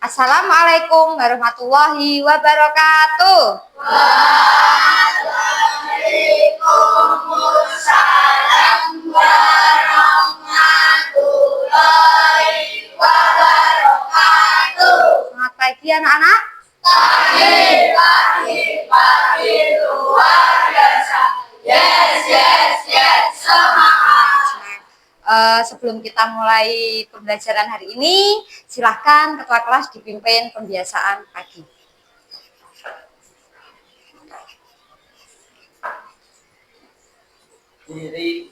Assalamualaikum warahmatullahi wabarakatuh. Waalaikumsalam warahmatullahi wabarakatuh. Selamat pagi anak-anak. Pagi luar biasa. Yes, semangat. Sebelum kita mulai pembelajaran hari ini, silahkan ketua kelas dipimpin pembiasaan pagi. Diri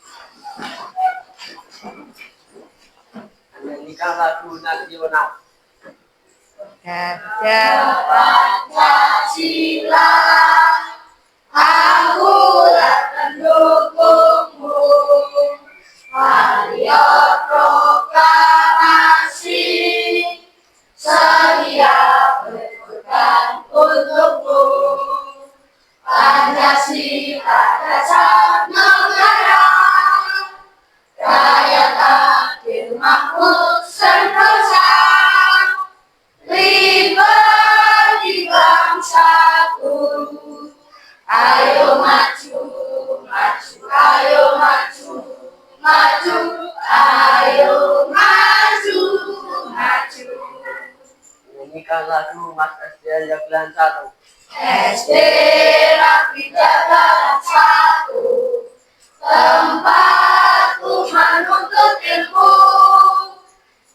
menyanyikan lagu nasional. Pancasila, akulah pendukungmu. Ayo proklamasi, sedia berkorban untukmu. Pancasila dasar negara, rakyat adil makmur sentosa, liberti bangsaku. Ayo maju, maju, ayo maju, maju, ayo maju, maju. Menyanyikan lagu Mas SD Jaglan 1. SD Rapi Jagalan 1, tempatku menuntut ilmu.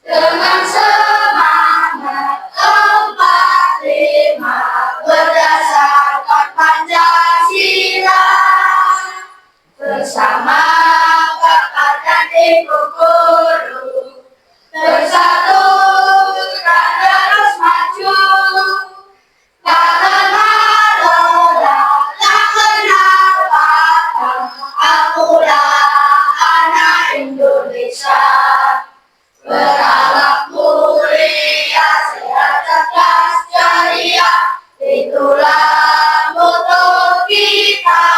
Dengan semangat 45 berdasarkan Pancasila, bersama kakak dan ibu guru, bersatu dan terus maju. Tak kenal lelah, tak kenal patah, akulah anak Indonesia. Berakhlak mulia, sehat, cerdas, ceria, itulah moto kita.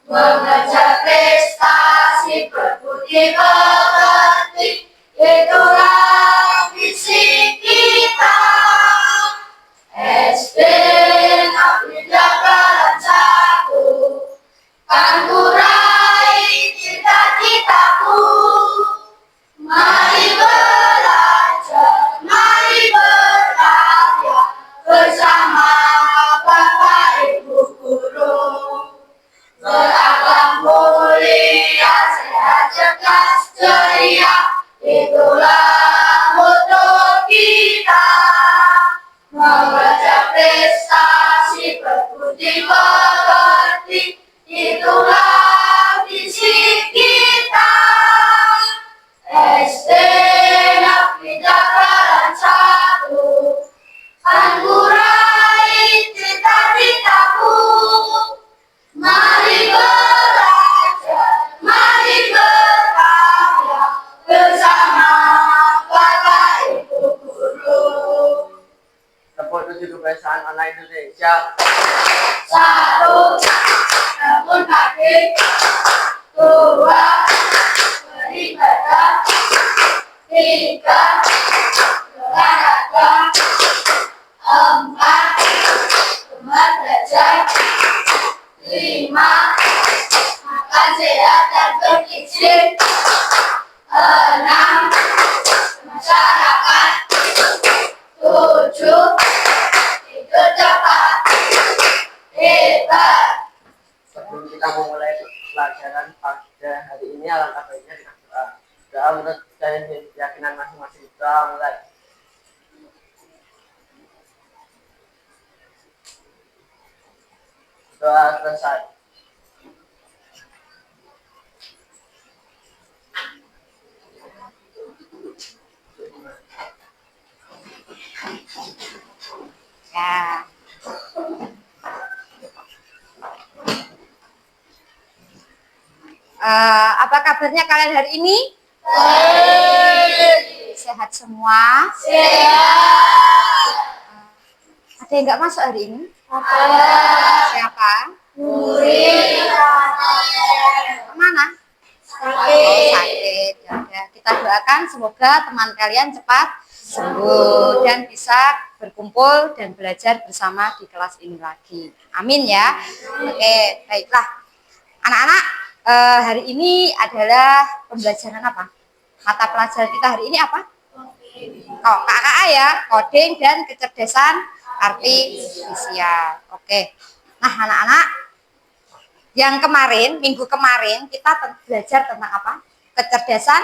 Mengejar prestasi, berbudi pekerti, itulah visi kita. SD Negeri Jagalan 1, kan ku raih cita-citaku. Mari belajar, mari berkarya, bersama Bapak Ibu guru. Berakhlak mulia, sehat, cerdas, ceria, itulah moto kita. Mengejar prestasi, berbudi pekerti, itulah visi kita. SD Negeri Jagalan 1, kan ku raih cita-citaku. Mari belajar, mari berkarya, bersama Bapak Ibu guru. Tepuk 7 kebiasaan online Indonesia. 1, bangun pagi. 2, beribadah. 3, olahraga. 4, belajar. 5, makan sehat dan bergizi. 6, masyarakat. 7, tidur cepat. Hebat. Sebelum kita memulai pelajaran pada hari ini, alangkah baiknya kita berdoa. Doa menurut keyakinan masing-masing. Doa mulai. Doa selesai. Ya. Apa kabarnya kalian hari ini? Sehat semua? Sehat. Ada yang nggak masuk hari ini? Ada. Siapa? Nuri. Kemana? Oh, sakit. Ya udah, kita doakan semoga teman kalian cepat sembuh dan bisa berkumpul dan belajar bersama di kelas ini lagi. Amin ya. Oke, baiklah. Anak-anak, hari ini adalah pembelajaran apa? Mata pelajaran kita hari ini apa? Oh, KKA ya, coding dan kecerdasan artifisial. Oke. Nah, anak-anak, yang kemarin, minggu kemarin kita belajar tentang apa? Kecerdasan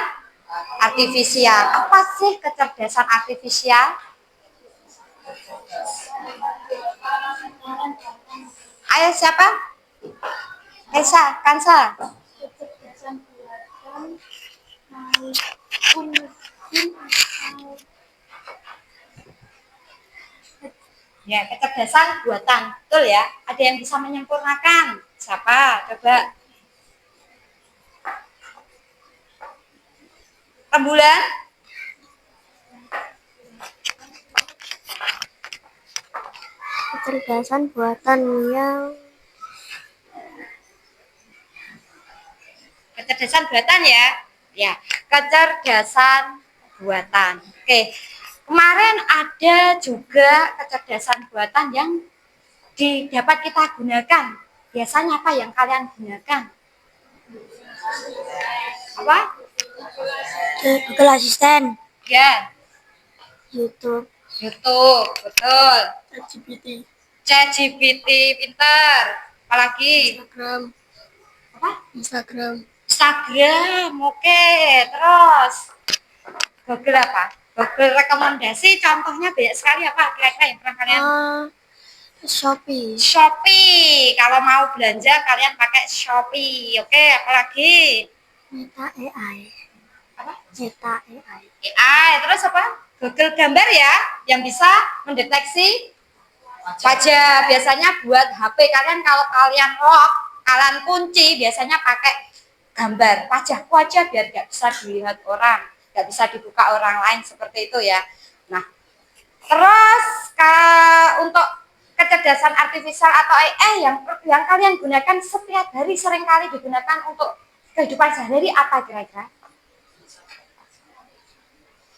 artifisial. Apa sih kecerdasan artifisial? Ayo siapa? Esa, Kansa. Kecerdasan buatan Ya, kecerdasan buatan. Betul ya? Ada yang bisa menyempurnakan. Siapa? Coba. Rembulan? kecerdasan buatan yang Kecerdasan buatan ya? Ya, kecerdasan buatan. Oke. Kemarin ada juga kecerdasan buatan yang dapat kita gunakan. Biasanya apa yang kalian gunakan? Apa? Google Assistant, Ya, YouTube, YouTube, betul. ChatGPT, ChatGPT, pinter. Apalagi? Instagram, Apa? Instagram, Instagram, oke. Terus Google apa? Google rekomendasi, contohnya banyak sekali apa kira-kira yang pernah kalian? Shopee, Shopee. Kalau mau belanja kalian pakai Shopee. Oke, apalagi? Meta AI, Apa? Meta AI, AI. Terus apa? Google gambar ya, yang bisa mendeteksi wajah. Biasanya buat HP kalian kalau kalian lock, kalian kunci, biasanya pakai gambar wajahku aja biar nggak bisa dilihat orang, nggak bisa dibuka orang lain seperti itu ya. Nah, terus untuk kecerdasan artifisial atau AI yang kalian gunakan setiap hari, sering kali digunakan untuk kehidupan sehari-hari apa kira-kira?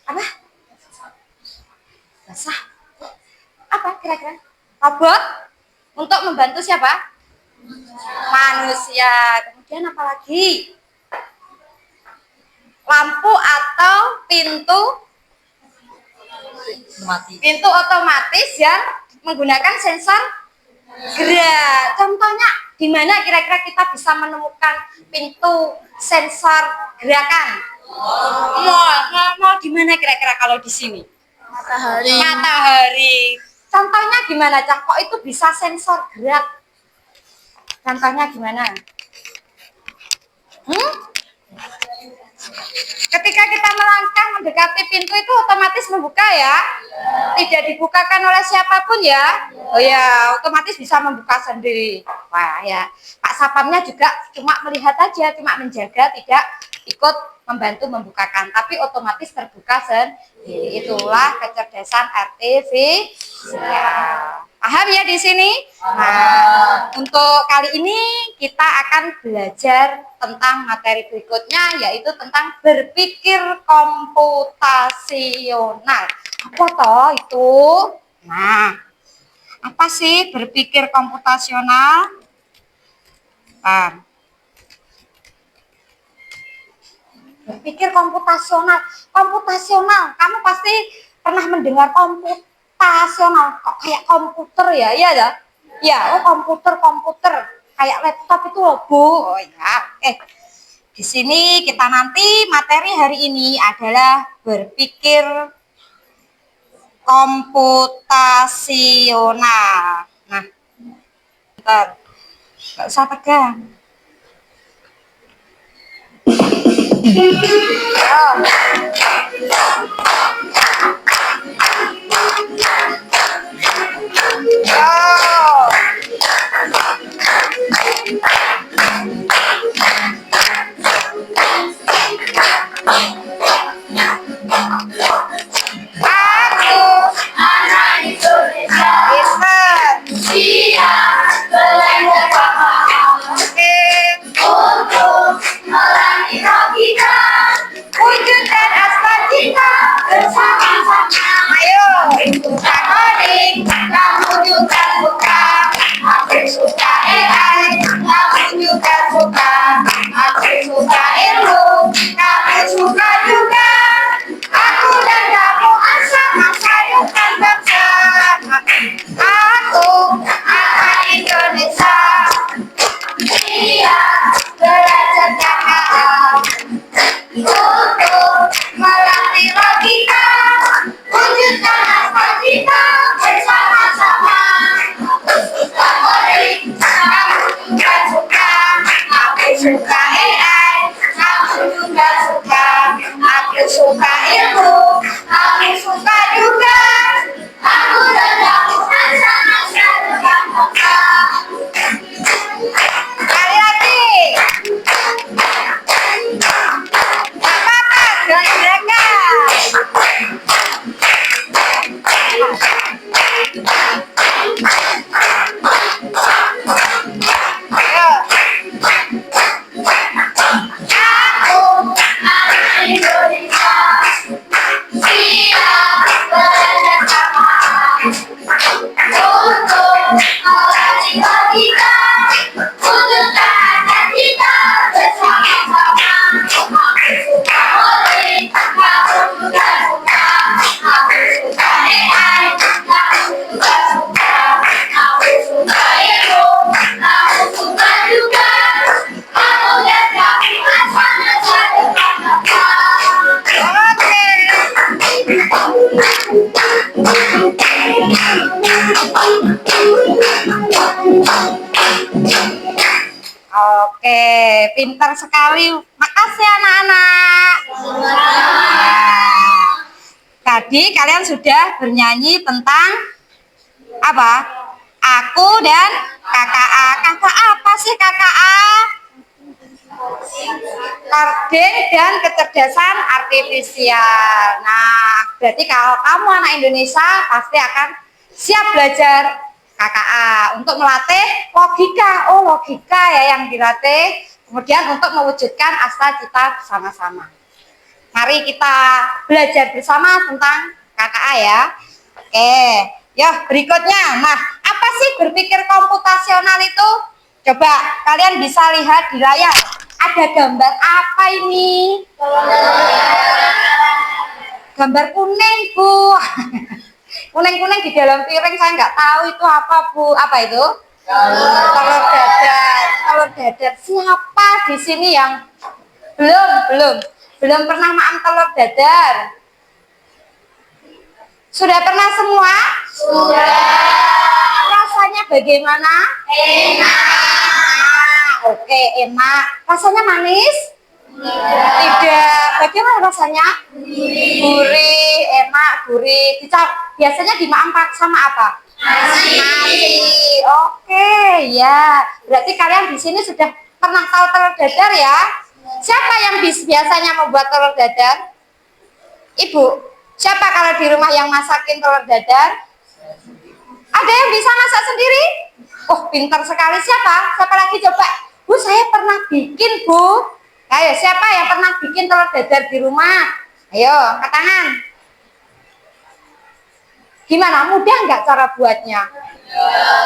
Apa? Basah. Apa kira-kira? Robot untuk membantu siapa? Manusia. Kemudian apa lagi? Lampu atau pintu otomatis yang menggunakan sensor gerak. Contohnya di mana kira-kira kita bisa menemukan pintu sensor gerakan? Mall di mana kira-kira kalau di sini? Matahari. Contohnya gimana, Cak? Kok itu bisa sensor gerak? Contohnya gimana? Ketika kita melangkah mendekati pintu itu otomatis membuka ya? Tidak dibukakan oleh siapapun ya? Oh ya, otomatis bisa membuka sendiri. Wah ya, Pak Sapamnya juga cuma melihat aja, cuma menjaga, tidak ikut membantu membukakan, tapi otomatis terbuka sendiri. Itulah kecerdasan artifisial. Paham ya di sini? Nah, untuk kali ini kita akan belajar tentang materi berikutnya, yaitu tentang berpikir komputasional. Apa toh itu? Nah, apa sih berpikir komputasional? Berpikir komputasional. Kamu pasti pernah mendengar komputasional, kok kayak komputer ya? Iya ya? Ya, komputer kayak laptop itu loh, Bu. Oh ya, oke. Di sini kita nanti materi hari ini adalah berpikir komputasional. Nah, bentar. Nggak usah tegang. anak Indonesia, Bisa. belajar paham Oke. untuk melanjutkan suka coding, kamu juga suka. Aku suka AI, kamu juga suka. Aku suka ilmu, kamu suka juga. Aku dan kamu sama sayangkan bangsa. Aku anak Indonesia. Dia belajar KKA untuk melatih logika, wujudkan akal kita bersama-sama. Aku suka coding, kamu juga suka. Aku suka AI, kamu juga suka. Aku suka ilmu, kamu suka juga. Aku dan kamu sama-sama bangsa. Sekali lagi. Gak apa-apa, gerakan. Ayo. Aku anak Indonesia. Siap belajar sama. Untuk melatih logika, wujudkan akal kita bersama-sama. Aku suka coding, kamu juga suka. Aku suka AI, kamu juga suka. Aku suka ilmu, kamu suka juga. Aku dan kamu sama-sama bangsa. Oke, pintar sekali. Makasih anak-anak. Nah, tadi kalian sudah bernyanyi tentang apa? Aku dan KKA. KKA apa sih KKA? Coding dan kecerdasan artifisial. Nah, berarti kalau kamu anak Indonesia pasti akan siap belajar KKA untuk melatih logika. Oh, logika ya yang dilatih. Kemudian untuk mewujudkan asa cita bersama-sama. Mari kita belajar bersama tentang KKA ya. Oke, ya berikutnya. Nah, apa sih berpikir komputasional itu? Coba kalian bisa lihat di layar. Ada gambar apa ini? Gambar kuning, Bu. Kuning-kuning di dalam piring, saya nggak tahu itu apa, Bu. Apa itu? Telur dadar. Telur dadar. Siapa di sini yang belum pernah makan telur dadar? Sudah pernah semua? Sudah. Rasanya bagaimana? Enak. Oke, enak. Rasanya manis? Tidak. Bagaimana rasanya? Gurih, enak, gurih. Biasanya dimakan sama apa? Nasi. Oke, ya. Berarti kalian di sini sudah pernah tahu telur dadar ya? Siapa yang biasanya membuat telur dadar? Ibu. Siapa kalau di rumah yang masakin telur dadar? Ada yang bisa masak sendiri? Oh, pintar sekali. Siapa? Siapa lagi coba? Bu, saya pernah bikin, Bu. Ayo, siapa yang pernah bikin telur dadar di rumah? Ayo, angkat tangan. Gimana? Mudah nggak cara buatnya?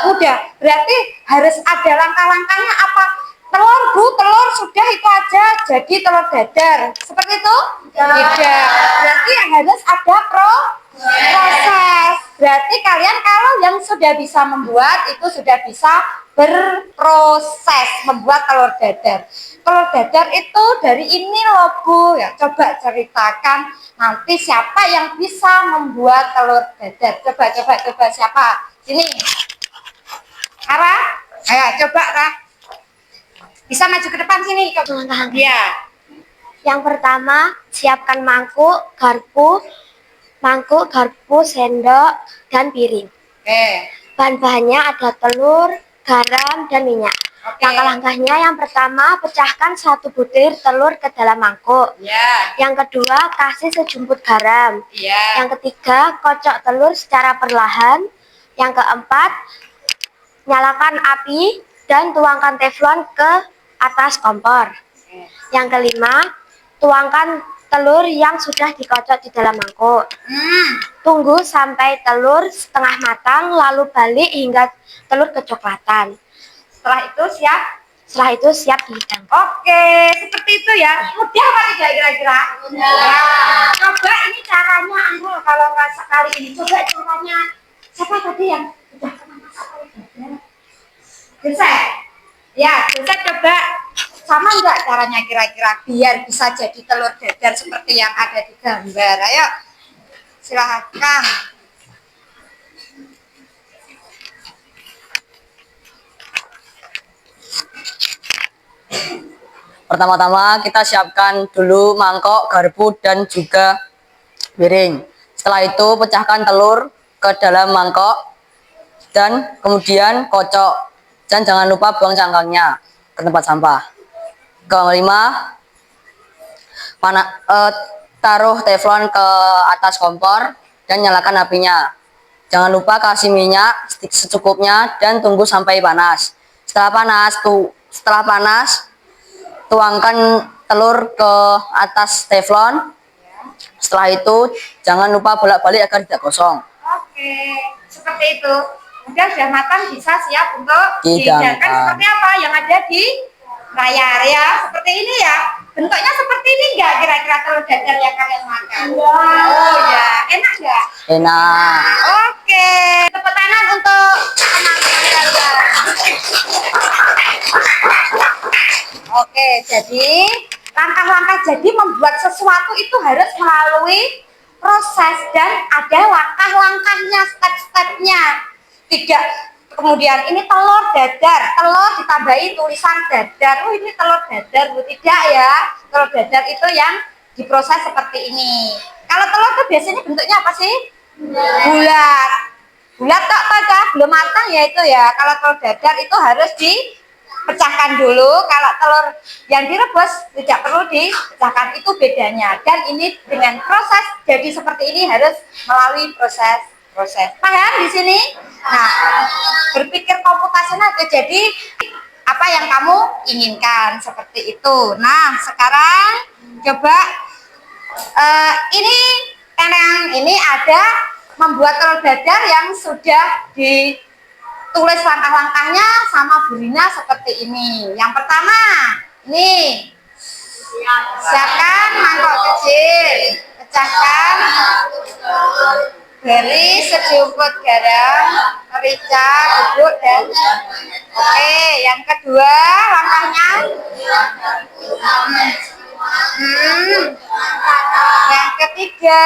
Mudah. Berarti harus ada langkah-langkahnya apa? Telur, Bu, telur sudah itu aja jadi telur dadar. Seperti itu? Tidak. Berarti harus ada proses. Berarti kalian kalau yang sudah bisa membuat itu sudah bisa berproses membuat telur dadar. Telur dadar itu dari ini loh, Bu. Ya, coba ceritakan nanti siapa yang bisa membuat telur dadar. Coba siapa? Sini. Ara? Ayo coba Ra. Bisa maju ke depan sini. Tangan. Iya. Yang pertama, siapkan mangkuk, garpu, sendok, dan piring. Oke. Bahan-bahannya ada telur, garam, dan minyak. Oke. Langkah-langkahnya yang pertama, pecahkan 1 butir telur ke dalam mangkuk. Iya. Yang kedua, kasih sejumput garam. Iya. Yang ketiga, kocok telur secara perlahan. Yang keempat, nyalakan api dan tuangkan teflon ke atas kompor. Yang kelima, tuangkan telur yang sudah dikocok di dalam mangkuk. Tunggu sampai telur setengah matang, lalu balik hingga telur kecoklatan. Setelah itu siap dihidangkan. Oke, seperti itu ya. Mudah apa tidak kira-kira? Mudah. Ya, coba ini caranya Anggul kalau nggak sekali ini. Coba caranya. Siapa tadi yang udah pernah masak telur dadar? Gesek. Ya, gesek coba. Sama enggak caranya kira-kira biar bisa jadi telur dadar seperti yang ada di gambar? Ayo, silahkan. Pertama-tama kita siapkan dulu mangkok, garpu, dan juga piring. Setelah itu pecahkan telur ke dalam mangkok dan kemudian kocok. Dan jangan lupa buang cangkangnya ke tempat sampah. Kelima, taruh teflon ke atas kompor dan nyalakan apinya. Jangan lupa kasih minyak secukupnya dan tunggu sampai panas. Setelah panas, tuangkan telur ke atas teflon. Setelah itu jangan lupa bolak-balik agar tidak gosong. Oke, seperti itu. Udah matang, bisa siap untuk dihidangkan. Seperti apa yang ada di layar ya, seperti ini ya. Bentuknya seperti ini enggak kira-kira telur dadar yang kalian makan? Oh ya, enak enggak? Enak. Oke, tepuk tangan untuk teman-teman kalian. Oke, jadi langkah-langkah jadi membuat sesuatu itu harus melalui proses dan ada langkah-langkahnya, step-stepnya. Tidak kemudian ini telur dadar, telur ditambahi tulisan dadar. Oh, ini telur dadar, Bu. Tidak ya. Telur dadar itu yang diproses seperti ini. Kalau telur itu biasanya bentuknya apa sih? Bulat. Bulat tok belum matang ya itu ya. Kalau telur dadar itu harus dipecahkan dulu. Kalau telur yang direbus tidak perlu dipecahkan, itu bedanya. Dan ini dengan proses jadi seperti ini harus melalui proses. Paham di sini? Nah, berpikir komputasional itu jadi apa yang kamu inginkan seperti itu. Nah, sekarang coba ini ada membuat telur dadar yang sudah ditulis langkah-langkahnya sama Bu Rina seperti ini. Yang pertama, ini siapkan mangkok kecil, pecahkan, beri sejumput garam, merica, bubuk, dan oke. Yang kedua langkahnya, yang ketiga,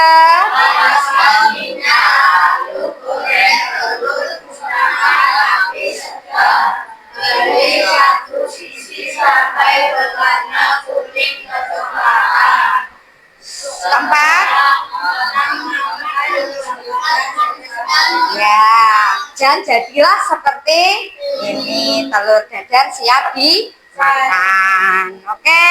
beri satu sisi sampai berwarna kuning kecoklatan. Keempat, ya, dan jadilah seperti ini, telur dadar siap dimakan. Oke.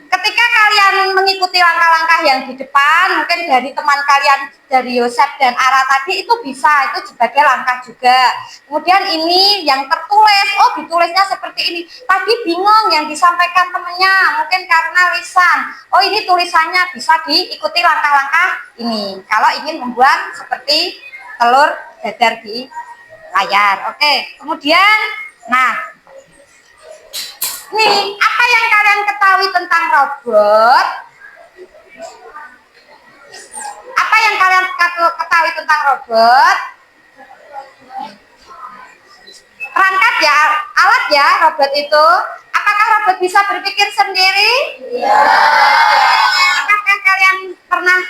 Ketika kalian mengikuti langkah-langkah yang di depan, mungkin dari teman kalian, dari Yosep dan Ara tadi, itu bisa, itu sebagai langkah juga. Kemudian ini yang tertulis, oh ditulisnya seperti ini. Tadi bingung yang disampaikan temennya, mungkin karena lisan. Oh ini tulisannya, bisa diikuti langkah-langkah ini. Kalau ingin membuat seperti telur dadar di layar. Oke, kemudian, nah, nih, apa yang kalian ketahui tentang robot? Apa yang kalian ketahui tentang robot? Perangkat ya, alat ya robot itu. Apakah robot bisa berpikir sendiri? Iya. Apakah kalian pernah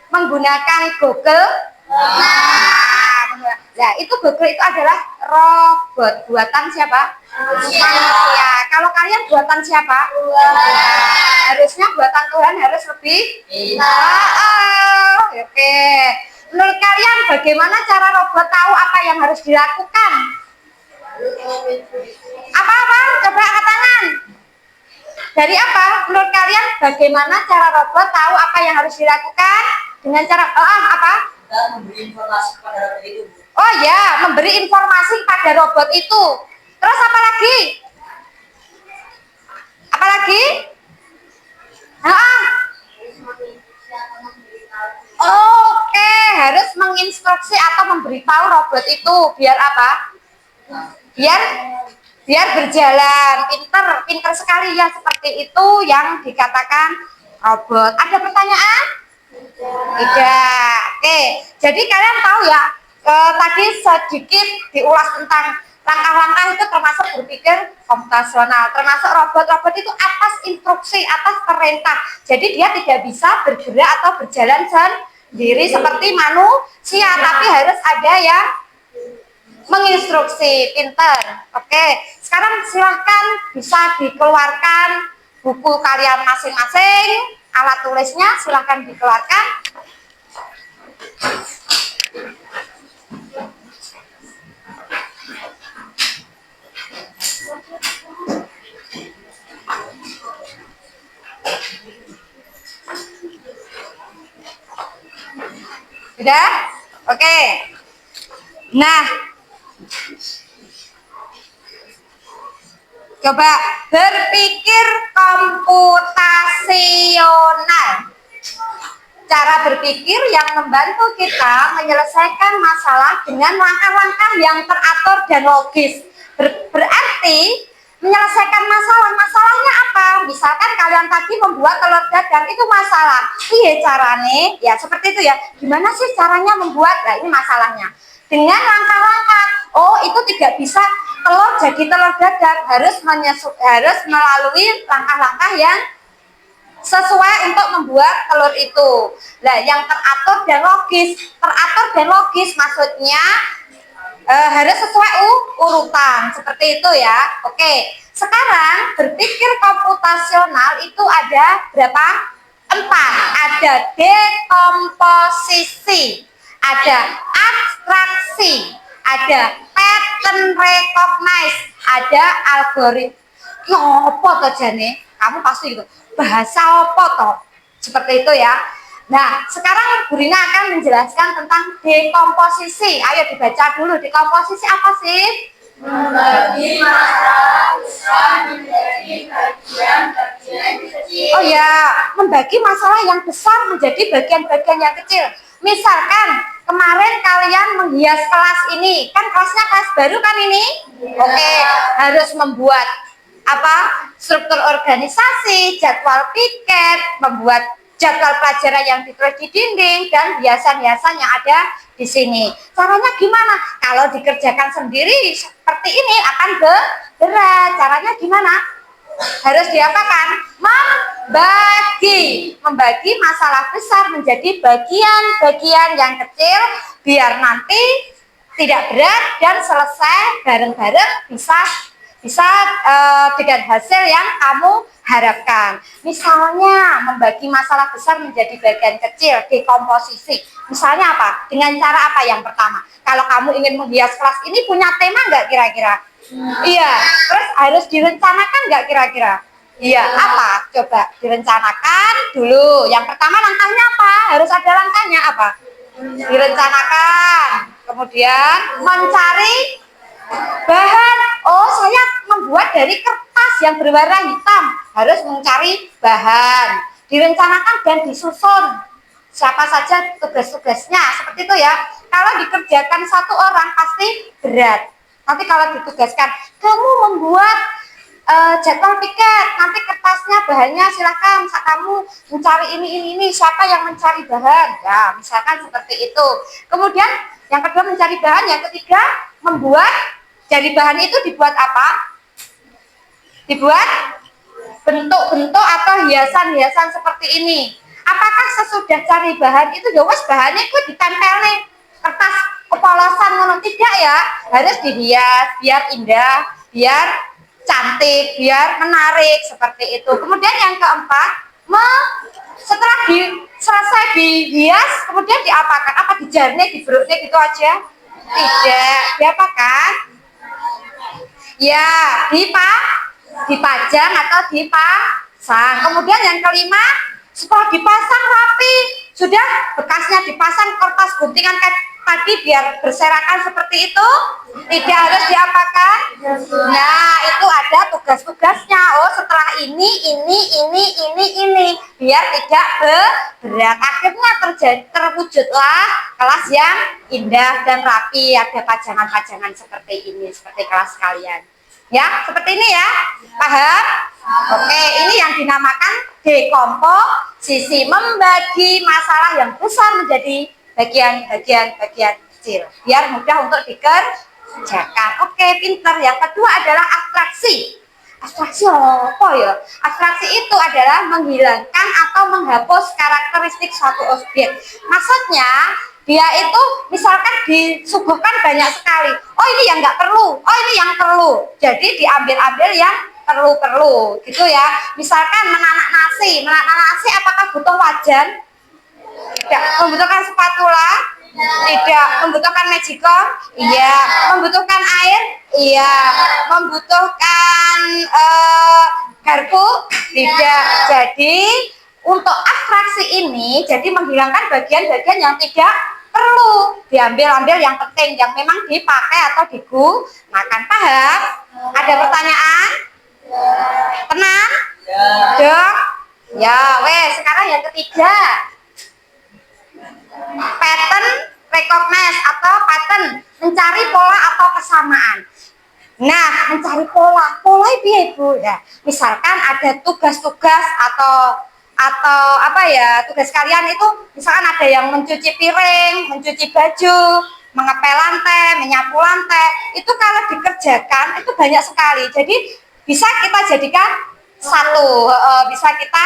menggunakan Google? Nah, itu Google itu adalah robot buatan siapa? Manusia. Kalau kalian buatan siapa? Harusnya buatan Tuhan harus lebih. Oke. Menurut kalian bagaimana cara robot tahu apa yang harus dilakukan? Apa? Coba angkat tangan. Dari apa? Menurut kalian bagaimana cara robot tahu apa yang harus dilakukan? Dengan cara apa? Memberi informasi kepada robot itu. Oh ya, memberi informasi pada robot itu. Terus apa lagi? Apa lagi? menginstruksi atau memberitahu robot itu biar apa? Biar berjalan. Pinter sekali ya, seperti itu yang dikatakan robot. Ada pertanyaan? Tidak. Oke, jadi kalian tahu ya, tadi sedikit diulas tentang langkah-langkah itu termasuk berpikir komputasional, termasuk robot-robot itu atas instruksi, atas perintah. Jadi dia tidak bisa bergerak atau berjalan sendiri seperti manusia, tapi harus ada yang menginstruksi. Pinter. Oke, sekarang silahkan bisa dikeluarkan buku kalian masing-masing, alat tulisnya silahkan dikeluarkan. Sudah? Oke. Nah, coba berpikir komputasional. Cara berpikir yang membantu kita menyelesaikan masalah dengan langkah-langkah yang teratur dan logis. Berarti menyelesaikan masalahnya apa? Misalkan kalian tadi membuat telur dadar, itu masalah. Iya caranya, ya seperti itu ya. Gimana sih caranya membuat? Nah, ini masalahnya. Dengan langkah-langkah. Oh, itu tidak bisa telur jadi telur dadar, harus melalui langkah-langkah yang sesuai untuk membuat telur itu. Nah, yang teratur dan logis. Teratur dan logis maksudnya harus sesuai urutan. Seperti itu ya. Oke, sekarang berpikir komputasional itu ada berapa? 4. Ada dekomposisi, ada abstraksi, ada pattern recognize, ada algoritma. Ya apa toh jane? Kamu pasti gitu. Bahasa apa toh? Seperti itu ya. Nah, sekarang Bu Rina akan menjelaskan tentang dekomposisi. Ayo dibaca dulu. Dekomposisi apa sih? Membagi masalah besar menjadi bagian-bagian kecil. Oh ya, membagi masalah yang besar menjadi bagian-bagian yang kecil. Misalkan kemarin kalian menghias kelas ini, kan kelasnya kelas baru kan ini? Oke, harus membuat apa? Struktur organisasi, jadwal piket, membuat jadwal pelajaran yang ditulis di dinding, dan hiasan-hiasan yang ada di sini. Caranya gimana? Kalau dikerjakan sendiri seperti ini akan berat. Caranya gimana? Harus diapakan? Membagi masalah besar menjadi bagian-bagian yang kecil biar nanti tidak berat dan selesai bareng-bareng bisa dengan hasil yang kamu harapkan. Misalnya membagi masalah besar menjadi bagian kecil, dekomposisi. Misalnya apa? Dengan cara apa yang pertama? Kalau kamu ingin menghias kelas ini punya tema nggak kira-kira? Iya. Terus harus direncanakan nggak kira-kira? Iya. Apa? Coba direncanakan dulu. Yang pertama langkahnya apa? Harus ada langkahnya apa? Direncanakan. Kemudian mencari bahan. Oh, saya membuat dari kertas yang berwarna hitam. Harus mencari bahan. Direncanakan dan disusun. Siapa saja tugas-tugasnya. Seperti itu ya. Kalau dikerjakan satu orang pasti berat. Nanti kalau ditugaskan, kamu membuat jadwal piket. Nanti kertasnya, bahannya silakan. Kamu mencari ini. Siapa yang mencari bahan? Ya, misalkan seperti itu. Kemudian yang kedua mencari bahan. Yang ketiga membuat. Dari bahan itu dibuat apa? Dibuat bentuk-bentuk atau hiasan-hiasan seperti ini. Apakah sesudah cari bahan itu ya wes bahannya itu ditempel nih kertas kepolosan ngono? Tidak ya, harus dihias biar indah, biar cantik, biar menarik seperti itu. Kemudian yang keempat, setelah selesai dihias, kemudian diapakan? Apa dijarne, diberuknya gitu aja? Tidak, diapakan? Ya, dipajang atau dipasang. Kemudian yang kelima, setelah dipasang rapi, sudah bekasnya dipasang kertas guntingan tadi biar berserakan seperti itu? Tidak harus diapakan? Nah, itu ada tugas-tugasnya. Oh, setelah ini, biar tidak berat. Akhirnya terwujudlah kelas yang indah dan rapi. Ada pajangan-pajangan seperti ini, seperti kelas kalian. Ya, seperti ini ya. Paham? Oke, ini yang dinamakan dekomposisi, membagi masalah yang besar menjadi bagian-bagian kecil biar mudah untuk dikerjakan. Oke, pinter. Yang kedua adalah abstraksi. Abstraksi apa ya? Abstraksi itu adalah menghilangkan atau menghapus karakteristik suatu objek. Maksudnya dia itu misalkan disuguhkan banyak sekali. Oh, ini yang nggak perlu. Oh, ini yang perlu. Jadi diambil-ambil yang perlu gitu ya. Misalkan menanak nasi apakah butuh wajan? Tidak. Membutuhkan spatula? Tidak. Membutuhkan magicom? Iya. Membutuhkan air? Iya. Membutuhkan garpu? Tidak. Jadi untuk abstraksi ini jadi menghilangkan bagian-bagian yang tidak perlu, diambil-ambil yang penting yang memang dipakai atau digunakan. Paham? Ada pertanyaan? Tenang? Dong? Ya, sekarang yang ketiga. Pattern recognize atau pattern, mencari pola atau kesamaan. Nah, mencari pola itu Bu ya. Misalkan ada tugas-tugas atau apa ya, tugas kalian itu misalkan ada yang mencuci piring, mencuci baju, mengepel lantai, menyapu lantai. Itu kalau dikerjakan itu banyak sekali. Jadi bisa kita jadikan satu, bisa kita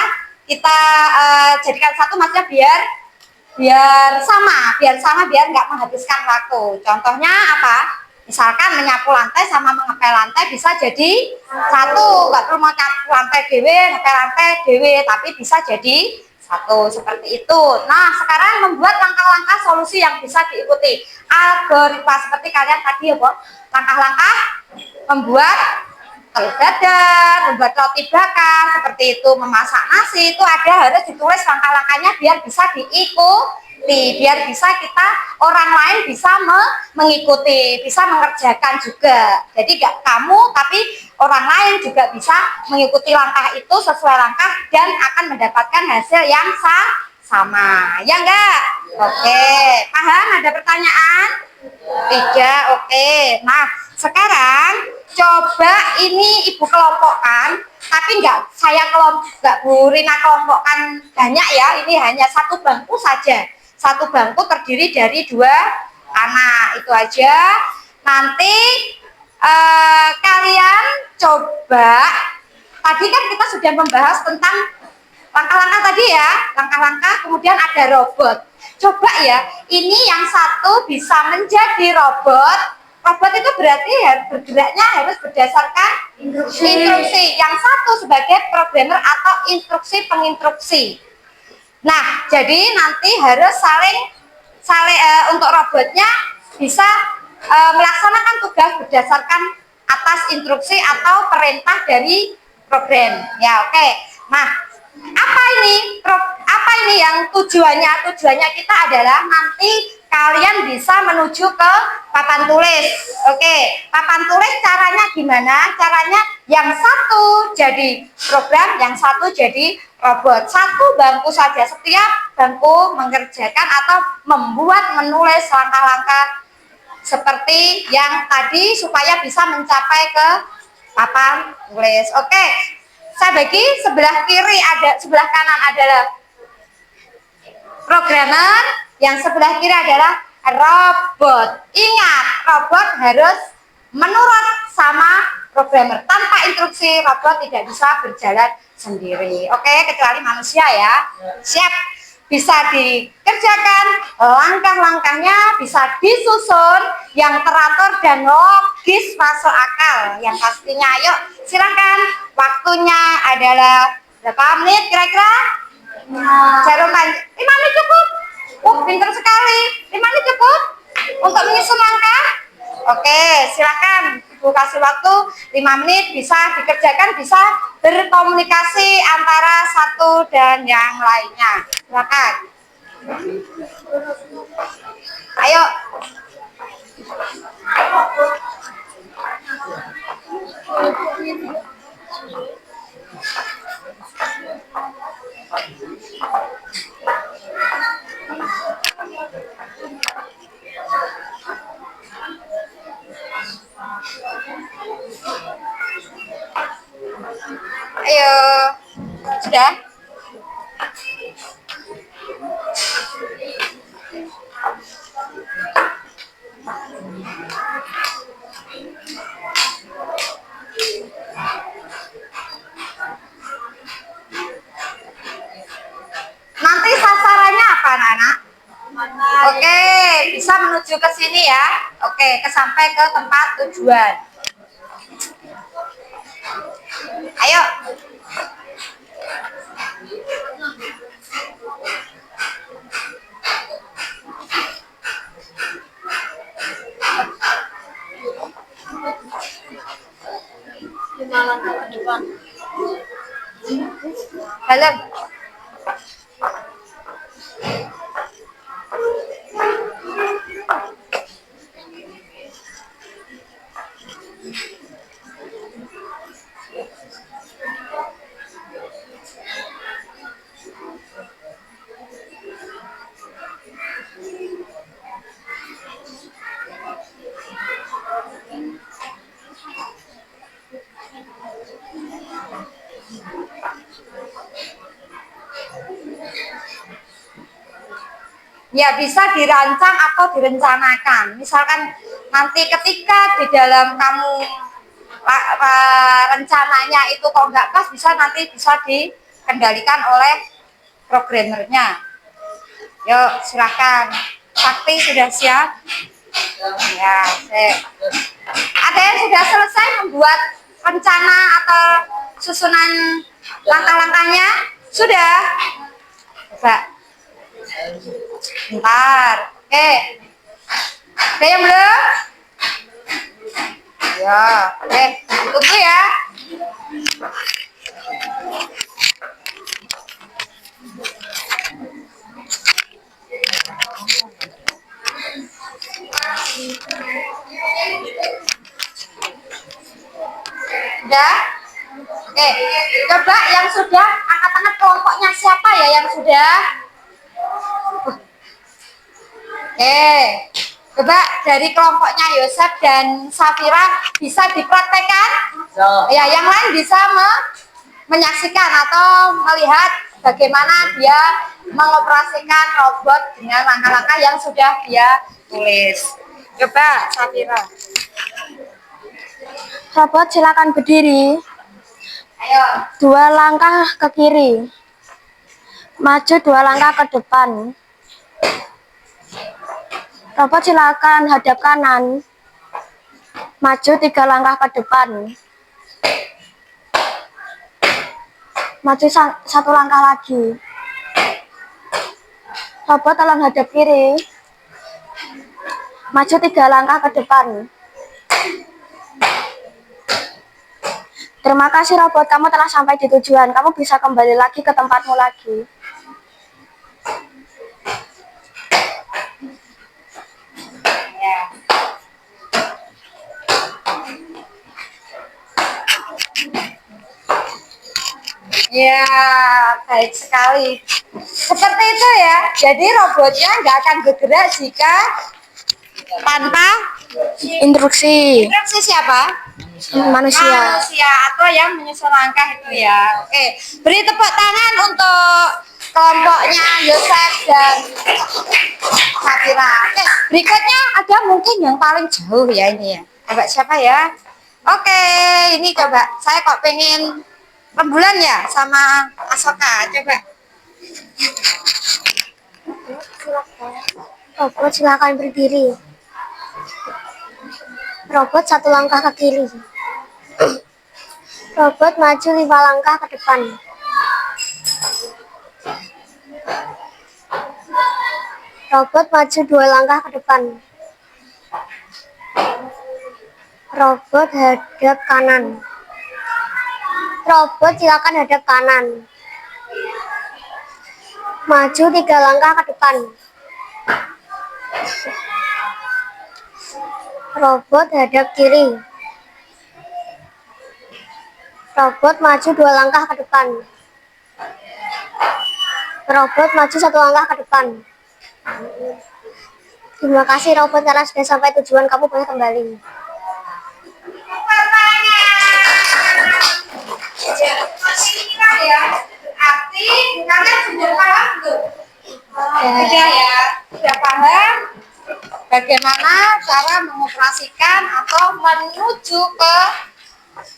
jadikan satu, maksudnya biar sama, biar nggak menghabiskan waktu. Contohnya apa? Misalkan menyapu lantai sama mengepel lantai bisa jadi satu, nggak perlu menyapu lantai dewe, ngepel lantai dewe, tapi bisa jadi satu, seperti itu. Nah, sekarang membuat langkah-langkah solusi yang bisa diikuti. Algoritma seperti kalian tadi ya, Bu. Langkah-langkah membuat telur dadar, membuat roti bakar, seperti itu, memasak nasi, itu harus ditulis langkah-langkahnya biar bisa diikuti, biar bisa orang lain bisa mengikuti, bisa mengerjakan juga. Jadi gak kamu, tapi orang lain juga bisa mengikuti langkah itu sesuai langkah dan akan mendapatkan hasil yang sama. Ya enggak? Oke, paham? Ada pertanyaan? Tidak, oke. Nah, sekarang coba ini Ibu kelompokkan, tapi nggak Bu Rina kelompokkan banyak ya, ini hanya satu bangku saja. Satu bangku terdiri dari 2 anak, itu aja. Nanti kalian coba, tadi kan kita sudah membahas tentang langkah-langkah tadi ya, langkah-langkah, kemudian ada robot. Coba ya, ini yang satu bisa menjadi robot. Robot itu berarti bergeraknya harus berdasarkan instruksi. Yang satu sebagai programmer atau instruksi penginstruksi. Nah, jadi nanti harus saling untuk robotnya bisa melaksanakan tugas berdasarkan atas instruksi atau perintah dari program. Ya, oke. Nah, apa ini yang tujuannya kita adalah nanti kalian bisa menuju ke papan tulis. Oke, papan tulis caranya gimana? Caranya yang satu jadi program, yang satu jadi robot. Satu bangku saja, setiap bangku mengerjakan atau menulis langkah-langkah seperti yang tadi supaya bisa mencapai ke papan tulis. Oke, saya bagi sebelah kanan adalah programmer, yang sebelah kiri adalah robot. Ingat, robot harus menurut sama programmer. Tanpa instruksi, robot tidak bisa berjalan sendiri. Oke, kecuali manusia ya. Siap, bisa dikerjakan, langkah-langkahnya bisa disusun yang teratur dan logis, masuk akal. Yang pastinya, yuk silakan. Waktunya adalah berapa menit kira-kira? Jarum 5 menit cukup? Pintar sekali. 5 menit cukup untuk menyusun langkah? Oke, silakan Ibu kasih waktu 5 menit, bisa dikerjakan, bisa berkomunikasi antara satu dan yang lainnya. Silakan. Ayo. sudah? Nanti sasarannya apa anak-anak? Oke, bisa menuju ke sini ya. Oke, sampai ke tempat tujuan. Ayo. Dalam. Ya bisa dirancang atau direncanakan. Misalkan nanti ketika di dalam kamu rencananya itu kok nggak pas, bisa dikendalikan oleh programmernya. Yuk silakan. Sakti sudah siap? Ya, ada yang sudah selesai membuat rencana atau susunan langkah-langkahnya? Sudah? Coba. Bentar. Oke. Ada yang belum? Ya, oke. Tunggu ya. Udah? Oke. Coba yang sudah, angkat tangan kelompoknya siapa ya yang sudah? Coba dari kelompoknya Yosef dan Safira bisa dipraktekkan? Ya, yang lain bisa menyaksikan atau melihat bagaimana dia mengoperasikan robot dengan langkah-langkah yang sudah dia tulis. Coba Safira. Robot silakan berdiri. Ayo. 2 langkah ke kiri. Maju 2 langkah ke depan. Robot silakan hadap kanan. Maju 3 langkah ke depan. Maju 1 langkah lagi. Robot tolong hadap kiri. Maju 3 langkah ke depan. Terima kasih robot, kamu telah sampai di tujuan. Kamu bisa kembali lagi ke tempatmu lagi. Ya, baik sekali. Seperti itu ya. Jadi robotnya nggak akan bergerak jika tanpa Instruksi instruksi siapa? manusia. Manusia atau yang menyusun langkah itu ya. Oke, beri tepuk tangan untuk kelompoknya Yosef dan Safira. Oke, berikutnya ada mungkin yang paling jauh ya ini ya. Coba siapa ya? Oke, ini coba. Saya kok pengen Rembulan ya sama Asoka. Coba. Robot silakan berdiri. Robot 1 langkah ke kiri. Robot maju 5 langkah ke depan. Robot maju 2 langkah ke depan. Robot hadap kanan. Robot silakan hadap kanan. Maju 3 langkah ke depan. Robot hadap kiri. Robot maju 2 langkah ke depan. Robot maju 1 langkah ke depan. Terima kasih robot, karena sudah sampai tujuan, kamu boleh kembali. Ya, Kalian sudah paham belum? Sudah ya, sudah paham bagaimana cara mengoperasikan atau menuju ke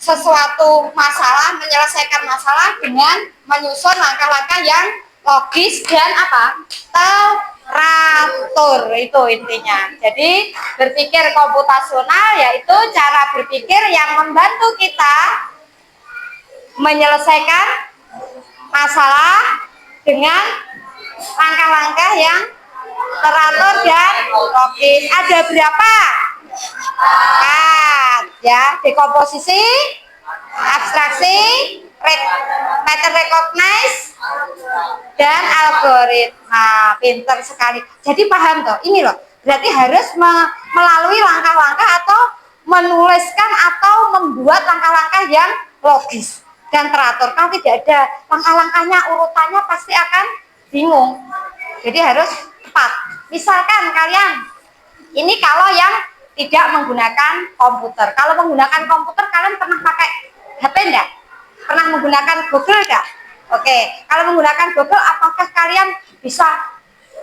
sesuatu masalah, menyelesaikan masalah dengan menyusun langkah-langkah yang logis dan apa? Teratur, itu intinya. Jadi berpikir komputasional yaitu cara berpikir yang membantu kita menyelesaikan masalah dengan langkah-langkah yang teratur dan logis. Ada berapa? Ya, dekomposisi, abstraksi, pattern recognize, dan algoritma. Pinter sekali. Jadi paham toh? Ini loh. Berarti harus melalui langkah-langkah atau menuliskan atau membuat langkah-langkah yang logis dan teratur. Kalau tidak ada langkah-langkahnya, urutannya pasti akan bingung. Jadi harus tepat. Misalkan kalian, ini kalau yang tidak menggunakan komputer. Kalau menggunakan komputer, kalian pernah pakai HP enggak? Pernah menggunakan Google enggak? Oke, kalau menggunakan Google, apakah kalian bisa,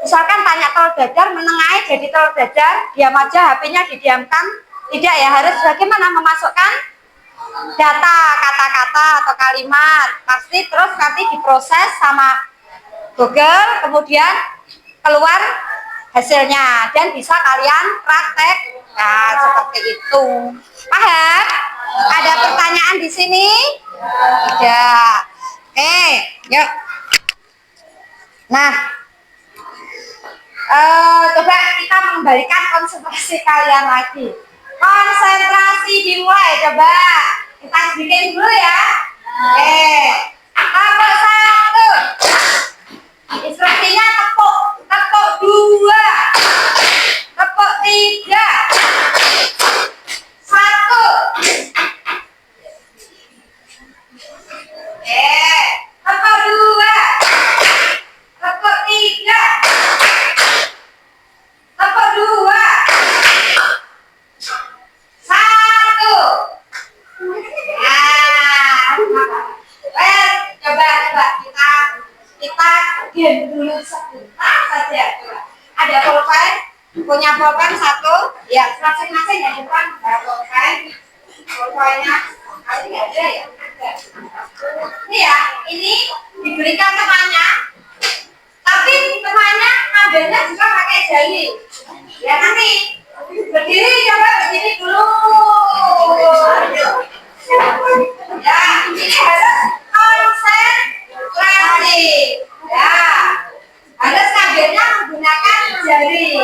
misalkan tanya telur dadar, menengahi jadi telur dadar, diam aja, HP-nya didiamkan? Tidak ya, harus bagaimana memasukkan data, kata-kata atau kalimat. Pasti terus nanti diproses sama Google, kemudian keluar hasilnya dan bisa kalian praktek. Nah, seperti itu. Paham? Ada pertanyaan di sini? Tidak. Yuk. Nah, coba kita mengembalikan konsentrasi kalian lagi. Konsentrasi dimulai, coba. Kita bikin dulu ya. Kelompok 1. Instruksinya tepuk. Tepuk 2. Tepuk 3. 1. Tepuk 2. Tepuk 3. Tepuk 2. 1. Coba kita diam dulu sebentar saja. Coba. Ada pulpen, punya pulpen 1, ya masing-masing ya depan ada pulpen. Pulpennya kali nggak ada ya? Ada. Ini ya, ini diberikan temannya, tapi temannya ambilnya juga pakai jari. Ya nanti berdiri, coba berdiri dulu. Ya, ini harus konsentrasi. Ya, harus ngambilnya menggunakan jari.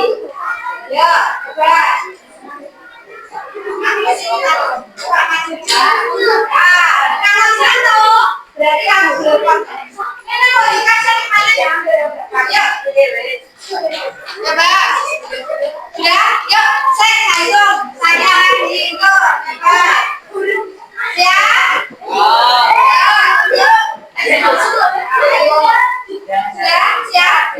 Ya, coba. Ambil sini kan, coba maju. Kalau jatuh, berarti kamu belum konsentrasi. Ini mau dikasih kemana ya? Yuk, coba. Sudah, yuk, saya hitung. Saya hitung. Coba. Siap? Siap?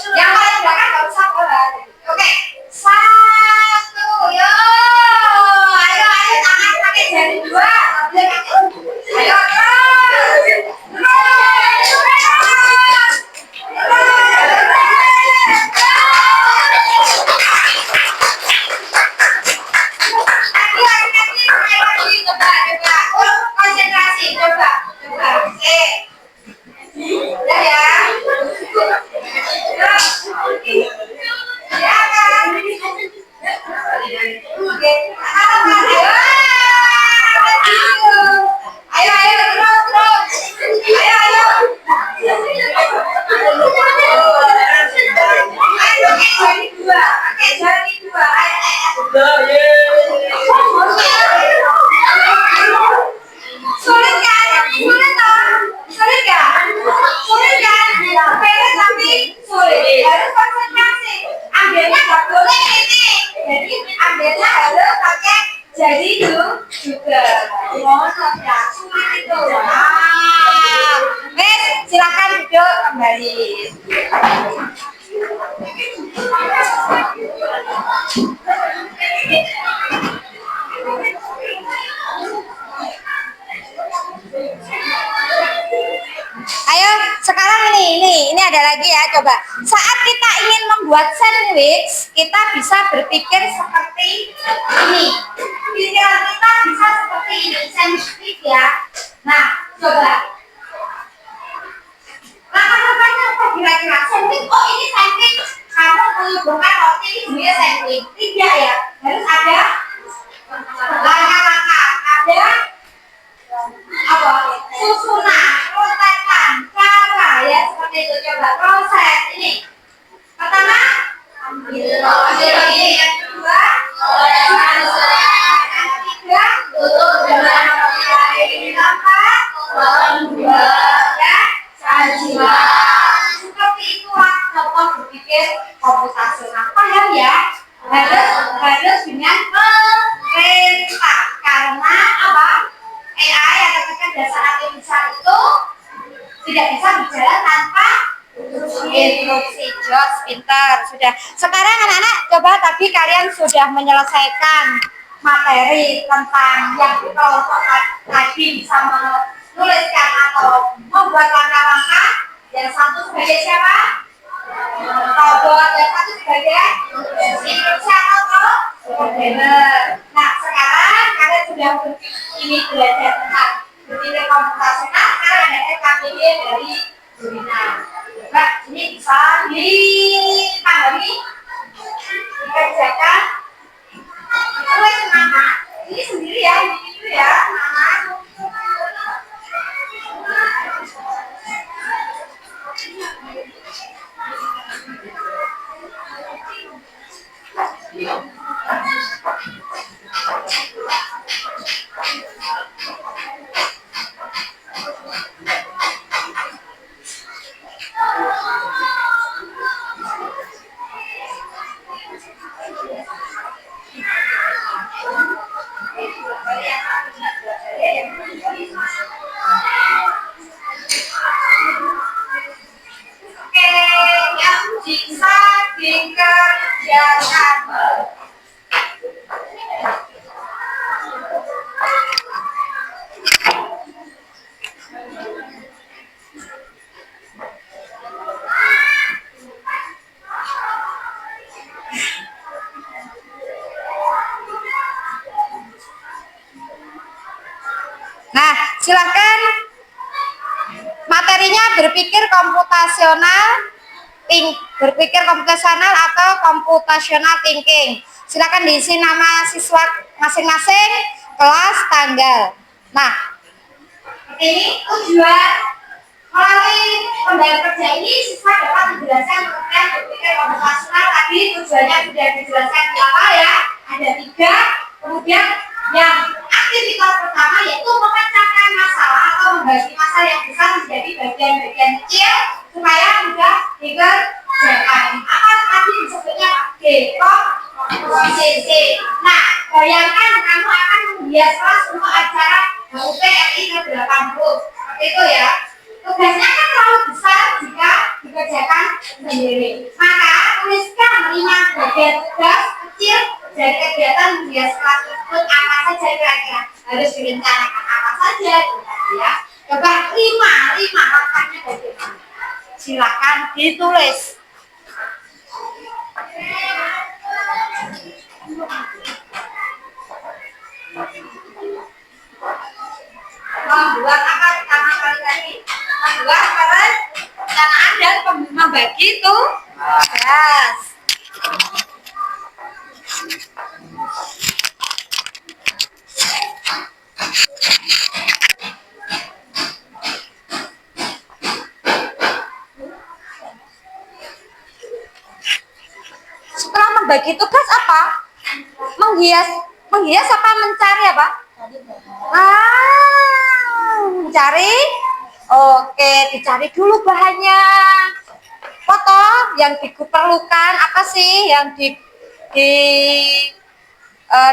Yang paling belakang nggak usah keluar. Oke, 1, yo. Ayo, tangan pakai jari 2. Ayo, konsentrasi, coba. Udah ya. Ya kan? Oke. Ayo, terus. Ayo. Pakai jari 2. Sulit kan? Sulit kan? Beres tapi sulit. Harus konsentrasi. Ambilnya nggak boleh ini. Jadi ambilnya harus pakai jari juga. Mohon ya, sulit itu. Silakan duduk kembali. ada lagi ya, coba. Saat kita ingin membuat sandwich, kita bisa berpikir seperti ini. Pikiran kita bisa seperti ini, sandwich ya. Nah, coba. Langkah-langkahnya apa kira-kira? Sandwich, oh ini sandwich. Kamu menghubungkan roti ini sebagai sandwich. Tidak ya, harus ada langkah-langkah. Ada apa? Susunan, protekan, cara ya seperti itu. Coba proses ini. Pertama, ambil ini. Yang kedua, yang ketiga, tutup dengan yang keempat, dua, ya, sajian. Seperti itulah contoh berpikir komputasional. Paham ya? Harus dengan perintah. Karena apa? AI atau kecerdasan artifisial itu tidak bisa berjalan tanpa instruksi. Jos, pintar. Sudah. Sekarang anak-anak, coba tadi kalian sudah menyelesaikan materi tentang yang dikelompokkan tadi, bisa menuliskan atau membuat langkah-langkah. Yang satu sebagai siapa? Robot. Yang satu sebagai instruksi atau programmer. Nah, sekarang kalian sudah ini belajar tentang berpikir komputasional. Sekarang ada RKPD dari Gurina. Nah, ini bisa dipahami, dikerjakan. Itu nama. Ini sendiri ya, ini dulu ya, nama. Oke, yang bisa dikerjakan. Nah, silakan materinya berpikir komputasional atau computational thinking. Silakan diisi nama siswa masing-masing, kelas, tanggal. Nah, ini tujuan melalui pembelajaran kerja ini siswa dapat menjelaskan pengertian berpikir komputasional. Tadi tujuannya sudah dijelaskan apa ya? Ada 3. Kemudian yang aktivitas pertama yaitu memecahkan masalah atau membagi masalah yang besar menjadi bagian-bagian kecil supaya mudah dikerjakan. Apa tadi disebutnya dekomposisi. Nah, bayangkan kamu akan menghias kelas untuk acara HUT RI ke-80. Seperti itu ya. Tugasnya kan terlalu besar jika dikerjakan sendiri. Maka tuliskan 5 bagian tugas kecil dari kegiatan menghias kelas tersebut. Apa saja kira-kira harus direncanakan apa saja ya. Coba 5 langkahnya bagaimana? Silakan ditulis. Membuat apa pertama kali tadi? Membuat perencanaan dan membagi tugas. Setelah membagi tugas apa? Menghias apa mencari apa? Mencari. Oke, dicari dulu bahannya. Foto yang diperlukan apa sih yang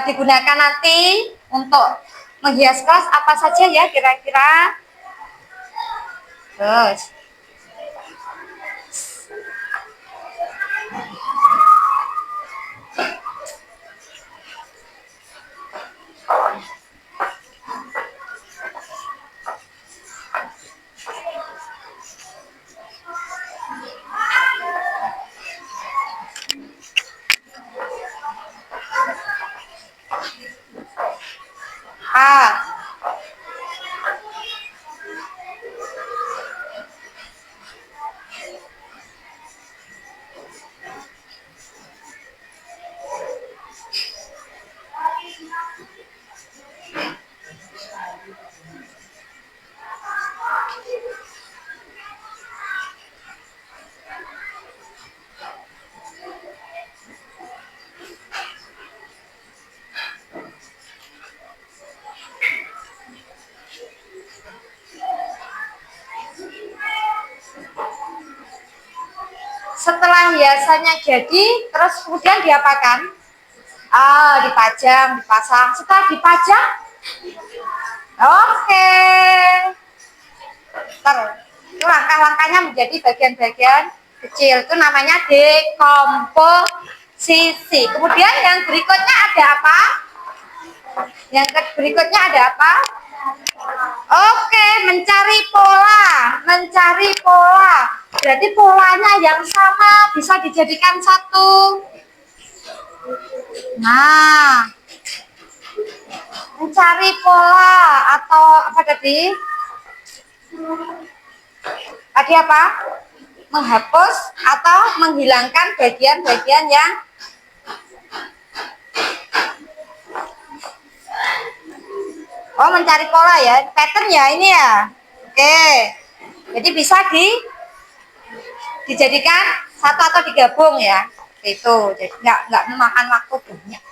digunakan nanti untuk menghias kelas apa saja ya kira-kira. Terus Setelah hiasannya jadi, terus kemudian diapakan? Dipajang, dipasang. Setelah dipajang, oke. Itu langkah-langkahnya menjadi bagian-bagian kecil. Itu namanya dekomposisi. Kemudian yang berikutnya ada apa? Yang berikutnya ada apa? Oke, mencari pola. Mencari pola. Berarti polanya yang sama bisa dijadikan satu. Nah, mencari pola atau apa tadi? Tadi apa? Menghapus atau menghilangkan bagian-bagian yang mencari pola ya, pattern ya ini ya. Oke. Jadi bisa dijadikan satu atau digabung ya. Itu. Jadi nggak memakan waktu banyak.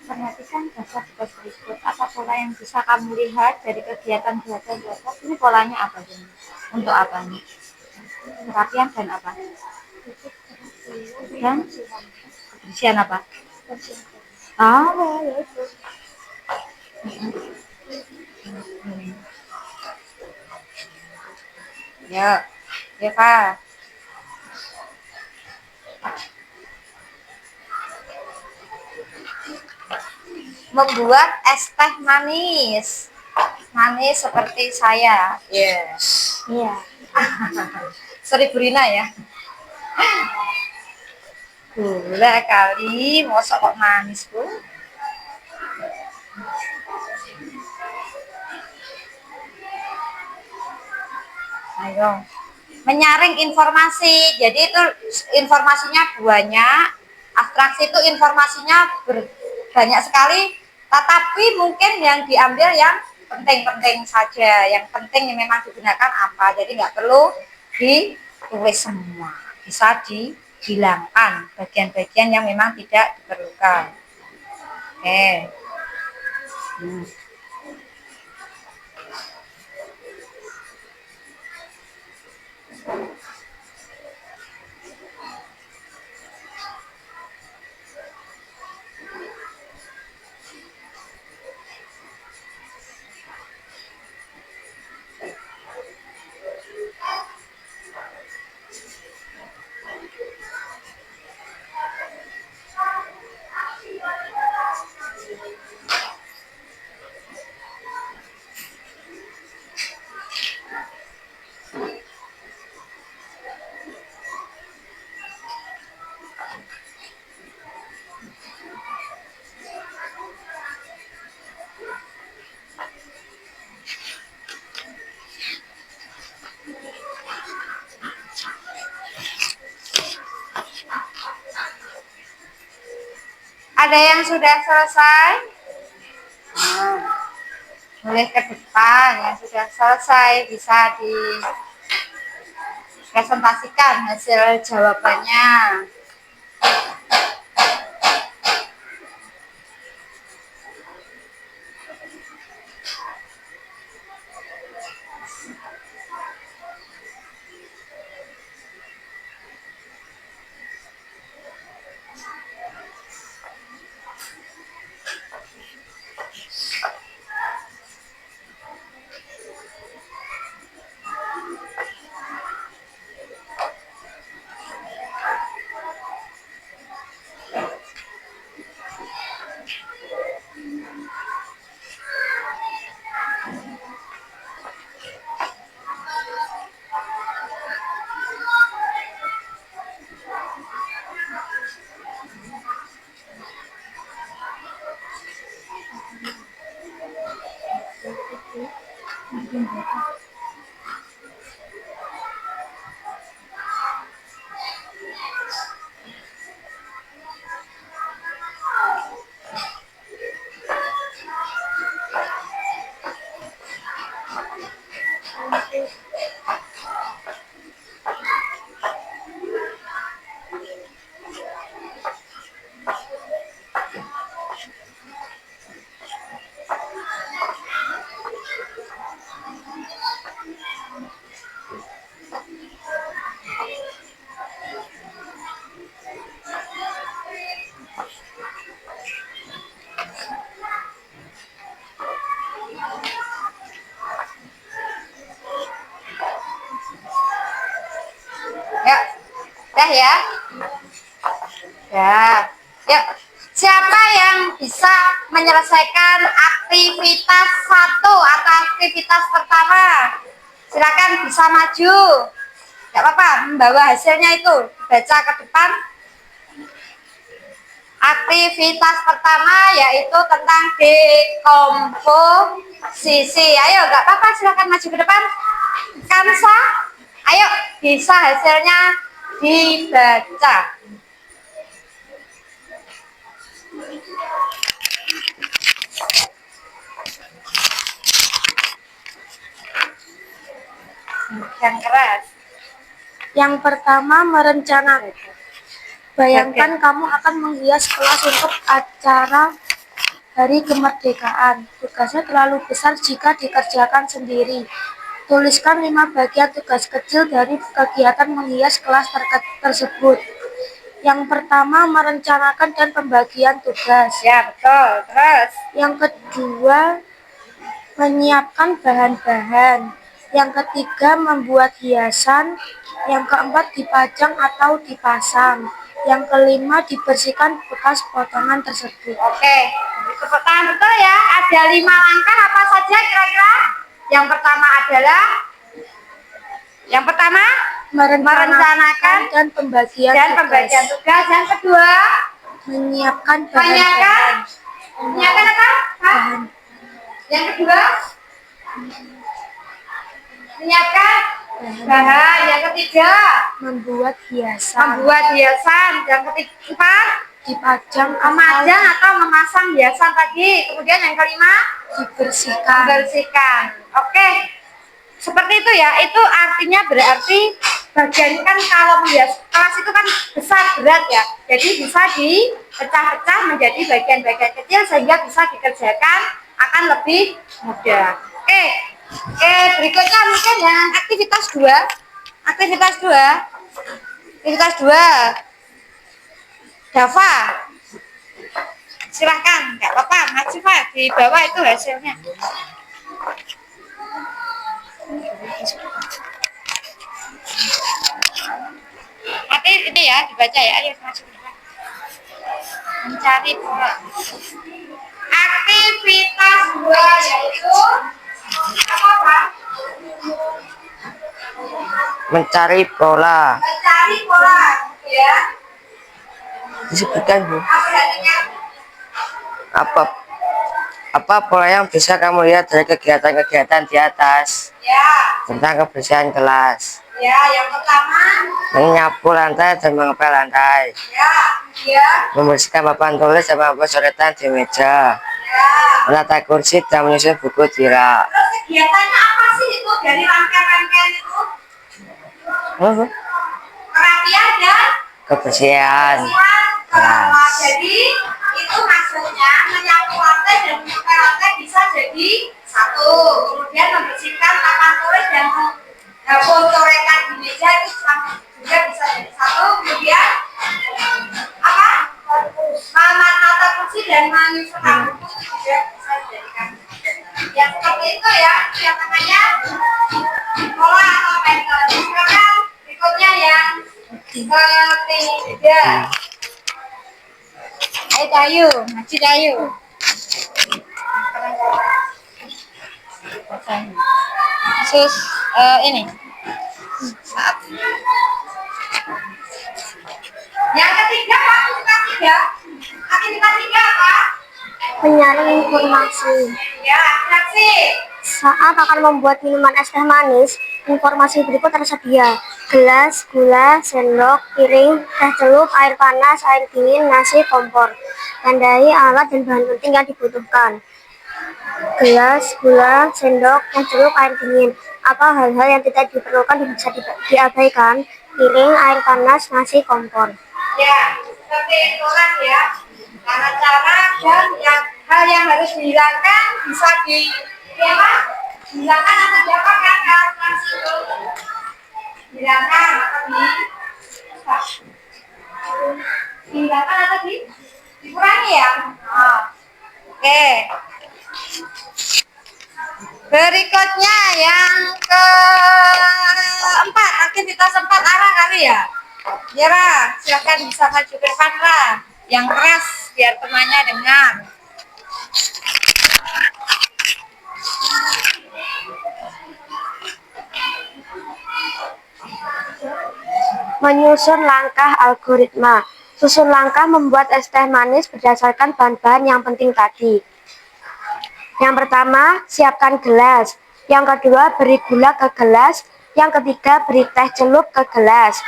Perhatikan dasar-dasar berikut. Apa pola yang bisa kamu lihat dari kegiatan belajar di atas? Ini polanya apa ini? Untuk apa nih? Perhatian dan apa? Dan kebersihan apa? Ya itu. Ya, ya Pak. Membuat es teh manis. manis seperti saya. Iya. Sorry Bu Rina ya. Gula kali, mosok kok manis Bu. Ayo. Menyaring informasi. Jadi itu informasinya banyak. Abstraksi itu informasinya banyak sekali. Tetapi mungkin yang diambil yang penting-penting saja. Yang penting yang memang digunakan apa. Jadi nggak perlu ditulis semua. Bisa dihilangkan bagian-bagian yang memang tidak diperlukan. Oke. Ada yang sudah selesai? Boleh ke depan. Yang sudah selesai bisa dipresentasikan hasil jawabannya. Ya, dah ya. Ya, yuk. Siapa yang bisa menyelesaikan aktivitas 1 atau aktivitas pertama? Silakan bisa maju. Gak apa-apa, membawa hasilnya itu. Baca ke depan. Aktivitas pertama yaitu tentang dekomposisi. Ayo, gak apa-apa, silakan maju ke depan. Kansa, ayo, bisa hasilnya dibaca. Yang keras. Yang pertama, merencanakan. Bayangkan kamu akan menghias kelas untuk acara Hari Kemerdekaan. Tugasnya terlalu besar jika dikerjakan sendiri. Tuliskan 5 bagian tugas kecil dari kegiatan menghias kelas tersebut. Yang pertama, merencanakan dan pembagian tugas. Ya, betul. Terus. Yang kedua, menyiapkan bahan-bahan. Yang ketiga, membuat hiasan. Yang keempat, dipajang atau dipasang. Yang kelima, dibersihkan bekas potongan tersebut. Oke, pertanyaan betul ya. Ada 5 langkah apa saja kira-kira? Yang pertama adalah merencanakan dan pembagian tugas. Yang kedua, menyiapkan menyiapkan apa? Hah? Yang kedua, menyiapkan bahan. Yang ketiga, membuat hiasan, Yang keempat, dipajang memajang atau memasang hiasan tadi. Kemudian yang kelima, membersihkan. Oke, seperti itu ya. Itu artinya berarti bagian kan kalau menghias kelas itu kan besar berat ya. Jadi bisa dipecah-pecah menjadi bagian-bagian kecil sehingga bisa dikerjakan akan lebih mudah. Oke, berikutnya mungkin yang aktivitas 2. Aktivitas 2. Dava, silahkan, nggak apa-apa, maju Pak, di bawah itu hasilnya. Nanti ini ya, dibaca ya, ayo masuk. Mencari pola. Aktivitas 2 yaitu apa? Mencari pola. Mencari pola, ya. Disebutkan, Bu. Apa artinya? Apa pola yang bisa kamu lihat dari kegiatan-kegiatan di atas Ya, tentang kebersihan kelas? ya, yang pertama, Menyapu lantai dan mengepel lantai. ya, Membersihkan papan tulis dan papan coretan di meja. ya. Menata kursi dan menyusun buku tirak. Terus kegiatannya apa sih itu dari rangkaian-rangkaian itu? Kerapian dan Kebersihan. kelas. Jadi itu maksudnya menyapu lantai dan mengepel lantai bisa jadi satu. Kemudian membersihkan papan tulis dan coretan di meja itu juga bisa jadi satu. Kemudian apa? Menata kursi dan menyusun buku itu juga bisa dijadikan. Ya seperti itu ya, itu yang namanya pola atau pattern. Sekarang berikutnya yang ketiga. Ayo Dayu, maju Dayu. Sus, ini. Saat. Yang ketiga, aktivitas 3 apa? Menyaring informasi. Ya, aksi. Saat akan membuat minuman es teh manis, informasi berikut tersedia: gelas, gula, sendok, piring, teh celup, air panas, air dingin, nasi, kompor. Tandai alat dan bahan penting yang dibutuhkan. Gelas, gula, sendok, teh celup, air dingin. Apa hal-hal yang tidak diperlukan bisa diabaikan? Piring, air panas, nasi, kompor. Ya, seperti itulah ya. Cara-cara dan hal yang harus dihilangkan bisa dihilangkan atau diapakan kalkulasi itu. Hilangkan atau dihilangkan atau dikurangi ya. Oke. Berikutnya yang keempat, aktivitas 4 arah kali ya. Yara, silakan bisa maju ke depan lah. Yang keras biar temannya dengar. Menyusun langkah algoritma. Susun langkah membuat es teh manis berdasarkan bahan-bahan yang penting tadi. Yang pertama, siapkan gelas. Yang kedua, beri gula ke gelas. Yang ketiga, beri teh celup ke gelas.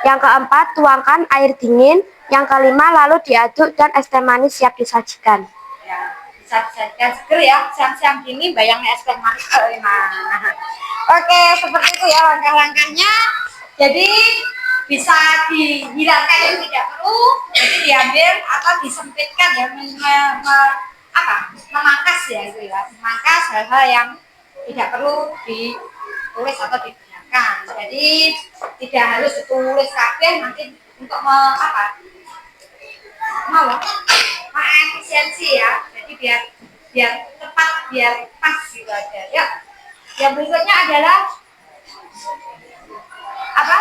Yang keempat, tuangkan air dingin. Yang kelima, lalu diaduk dan es teh manis siap disajikan. Ya, bisa disajikan seger ya. Siang-siang gini bayangnya es teh manis gimana. Oke, seperti itu ya langkah-langkahnya. Jadi bisa dihilangkan yang tidak perlu, jadi diambil atau disempitkan ya, memangkas ya itu ya, memangkas hal-hal yang tidak perlu ditulis atau digunakan. Jadi tidak harus ditulis kabeh nanti untuk efisiensi ya. Jadi biar tepat, biar pas gitu aja. Ya. Yang berikutnya adalah apa?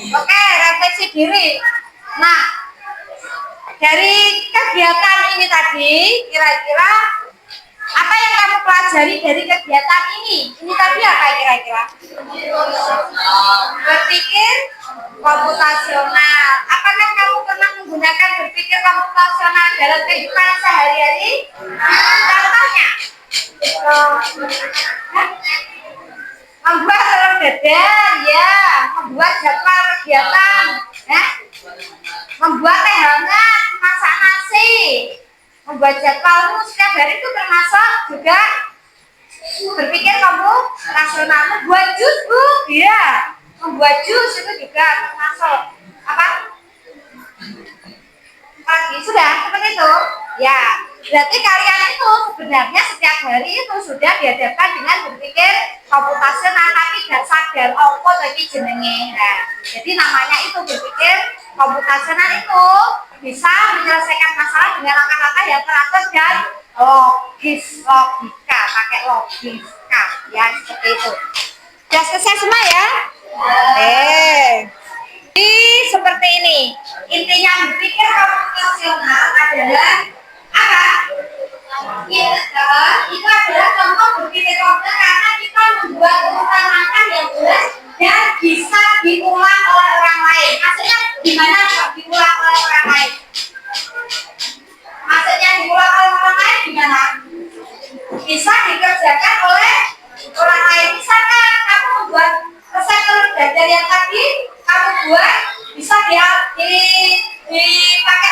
Oke, refleksi diri. Nah, dari kegiatan ini tadi, kira-kira apa yang kamu pelajari dari kegiatan ini? Ini tadi apa kira-kira? Berpikir komputasional. Apakah kamu pernah menggunakan berpikir komputasional dalam kehidupan sehari-hari? Contohnya? Membuat telur dadar, ya. Membuat jadwal kegiatan, ya. Membuat teh hangat, masak nasi. Membuat jadwalmu setiap hari itu termasuk juga berpikir kamu rasional. Membuat jus, Bu, iya. Membuat jus itu juga termasuk apa? Pagi sudah seperti itu. Ya, berarti kalian itu sebenarnya setiap hari itu sudah dihadapkan dengan berpikir komputasional, tapi tidak sadar apa lagi jenenge. Nah, jadi namanya itu berpikir komputasional itu bisa menyelesaikan masalah dengan langkah-langkah yang teratur dan logika, pakai logika, ya seperti itu. Sudah selesai semua ya? Jadi seperti ini. Intinya berpikir komputasional adalah apa? Itu adalah contoh berpikir komputer karena kita membuat urutan langkah yang jelas dan bisa diulang oleh orang lain. Maksudnya gimana Pak diulang oleh orang lain? Maksudnya diulang oleh orang lain gimana? Bisa dikerjakan oleh orang lain. Misalkan kamu membuat resep telur dadar yang tadi kamu buat, bisa dipakai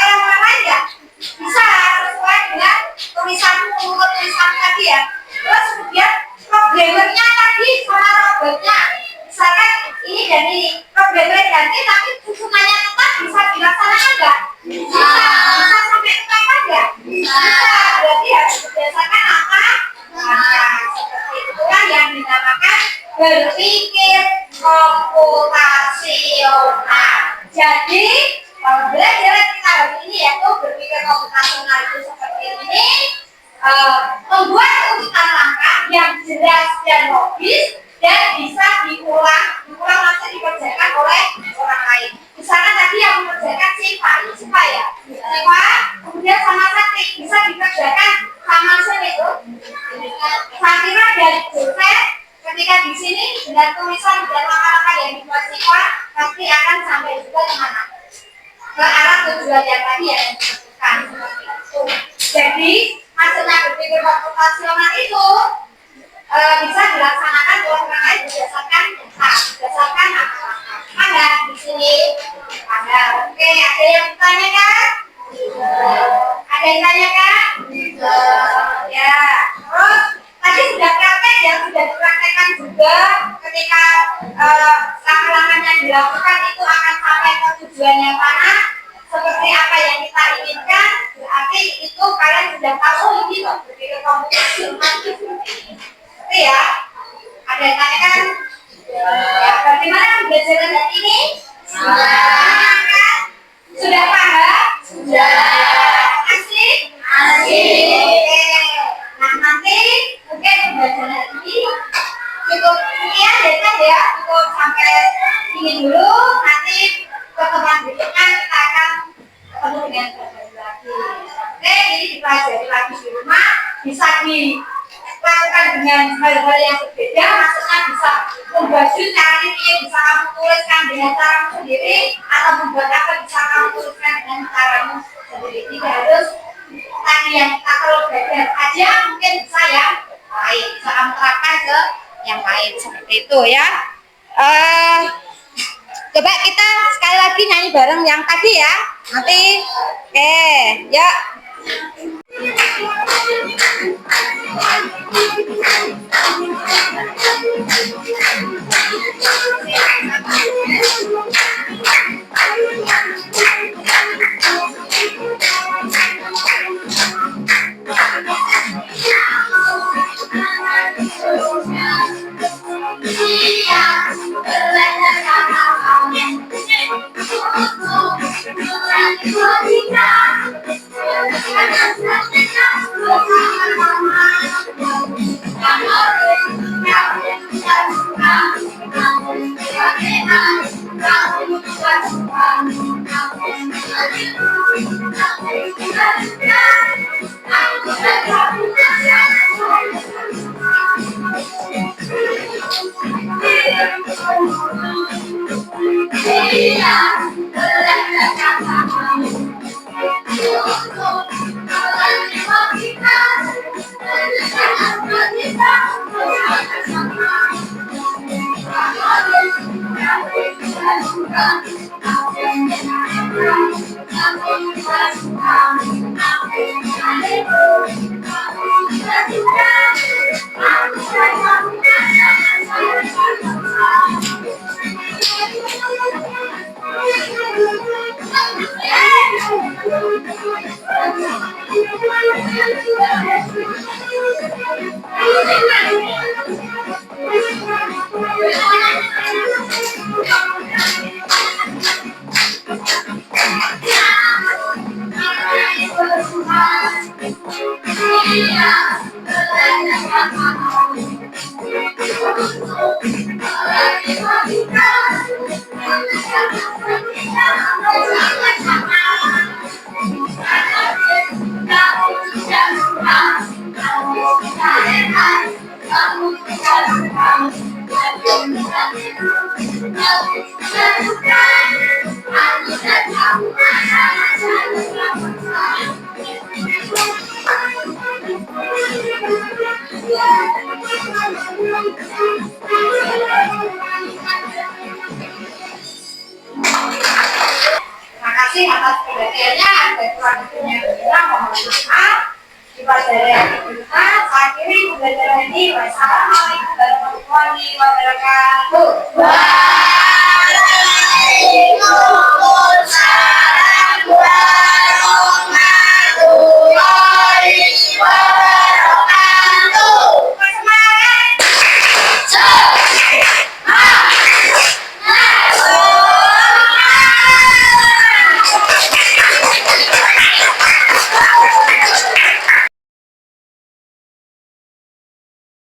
oleh orang lain ya? Bisa sesuai dengan tulisanmu, tulisan tadi ya. Terus kemudian programmernya tadi sama robotnya, misalkan ini dan ini, programmer ganti tapi susunannya tetap bisa dilaksanakan nggak? Bisa sampai kapan ya? Bisa. Berarti harus berdasarkan apa? Seperti itulah yang dinamakan berpikir komputasional. Jadi kalau belajar kita hari ini yaitu berpikir komputasional itu seperti ini, membuat urutan langkah yang jelas dan logis dan bisa diulang maksudnya dikerjakan oleh orang lain. Misalkan tadi yang mengerjakan Siva ya, Siva kemudian sama Sakti bisa dikerjakan sama itu. Saya kira dari dosen ketika di sini dengan tulisan dan langkah-langkah yang dibuat Siva pasti akan sampai juga kemana? Ke arah tujuan yang tadi yang disebutkan seperti itu. Jadi maksudnya berpikir komputasional itu bisa dilaksanakan oleh orang lain berdasarkan data, berdasarkan langkah-langkah. Ada di sini, ada. Oke, ada yang ditanyakan? Ada yang ditanyakan? Ya. Terus tadi sudah praktek ya, sudah dipraktekkan juga ketika langkah-langkahnya dilakukan itu akan sampai ke tujuan yang mana seperti apa yang kita inginkan. Berarti itu kalian sudah tahu ini loh berpikir komputasional itu seperti ini. Oke ya, ada yang tanyakan? Ya, bagaimana pembelajaran hari ini? Sudah paham? Sudah. Asik? Asik. Oke. Nah nanti mungkin pembelajaran hari ini cukup sekian ya, cukup sampai ini dulu. Nanti pertemuan berikutnya kita akan ketemu dengan pelajaran lagi. Oke, ini dipelajari lagi di rumah, bisa dilakukan dengan hal-hal yang berbeda. Maksudnya bisa membuat jus caranya bisa kamu tuliskan dengan caramu sendiri, atau membuat apa bisa kamu tuliskan dengan caramu sendiri. Tidak harus tadi yang kita kalau belajar aja, mungkin bisa yang lain, bisa kamu terapkan ke yang lain seperti itu ya. Coba kita sekali lagi nyanyi bareng yang tadi ya. Nanti ya. Kita Terima kasih atas perhatiannya. Ada kurang lebihnya kita mohon maaf. Dipelajari hari kita, saya kiri pembelajaran ini. Wassalamualaikum warahmatullahi wabarakatuh.